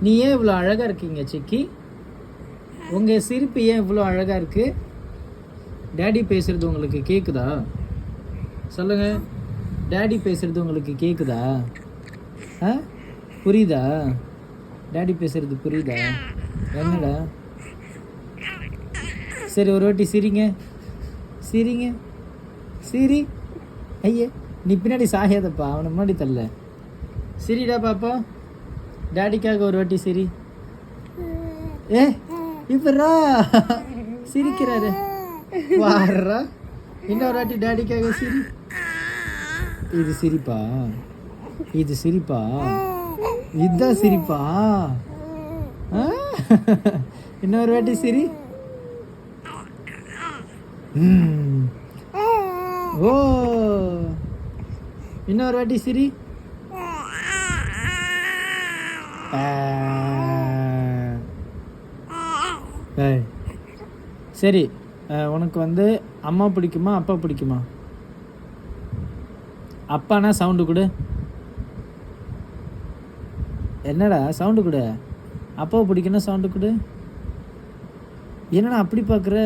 நீ ஏன் இவ்வளோ அழகாக இருக்கீங்க சிக்கி? உங்கள் சிரிப்பு ஏன் இவ்வளோ அழகாக இருக்கு? டேடி பேசுறது உங்களுக்கு கேட்குதா? சொல்லுங்க, டேடி பேசுறது உங்களுக்கு கேட்குதா? புரியுதா? டேடி பேசுறது புரியுதா? என்னடா? சரி, ஒரு வாட்டி சிரிங்க, சிரிங்க, சிரி. ஐயே, நீ பின்னாடி சாயாதப்பா, அவனை முன்னாடி தள்ள. சிரிடா பாப்பா, டேடிக்காக ஒரு வாட்டி சிரி. இப்பரா சிரிக்கிறாரு. வாரா, இன்னொரு வாட்டி டேடிக்காக சிரி. இது சிரிப்பா? இது சிரிப்பா? இதுதான் சிரிப்பா? இன்னொரு வாட்டி சிரி. ஓ, இன்னொரு வாட்டி சிரி. சரி, உனக்கு வந்து அம்மா பிடிக்குமா அப்பா பிடிக்குமா? அப்பானா சவுண்டு கொடு. என்னடா சவுண்டு கொடு? அப்பாவை பிடிக்குன்னா சவுண்டு கொடு. என்னடா அப்படி பார்க்குற?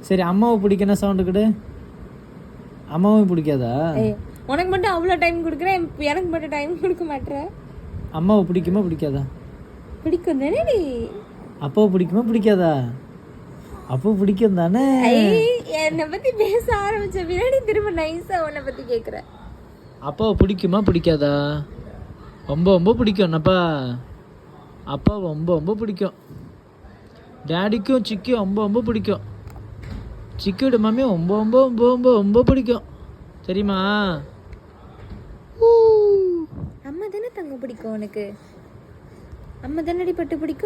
சரி, அம்மாவை பிடிக்குன்னா சவுண்டு கொடு. அம்மாவும் பிடிக்காதா? உனக்கு மட்டும் அவ்வளோ டைம் கொடுக்குறேன், எனக்கு மட்டும் டைம் கொடுக்க மாட்டேற. அம்மாவை பிடிக்குமா பிடிக்காதா? பிடிக்கும் தானே. அப்பாவை பிடிக்குமா பிடிக்காதா? அப்போ பிடிக்கும் தானே. என்னை பற்றி பேச ஆரம்பிச்ச பின்னாடி திரும்ப நைஸாக உன்னை பற்றி கேட்குறேன். அப்பாவை பிடிக்குமா பிடிக்காதா? ரொம்ப ரொம்ப பிடிக்கும். என்னப்பா, அப்பா ரொம்ப ரொம்ப பிடிக்கும். டேடிக்கும் சிக்கியும் ரொம்ப ரொம்ப பிடிக்கும். சிக்கியோட மாமியும் ரொம்ப ரொம்ப ரொம்ப ரொம்ப ரொம்ப பிடிக்கும். தெரியுமா? அம்மா தானே தங்க பிடிக்கும் உனக்கு? அம்மா தானடி பட்டு பிடிக்கும்.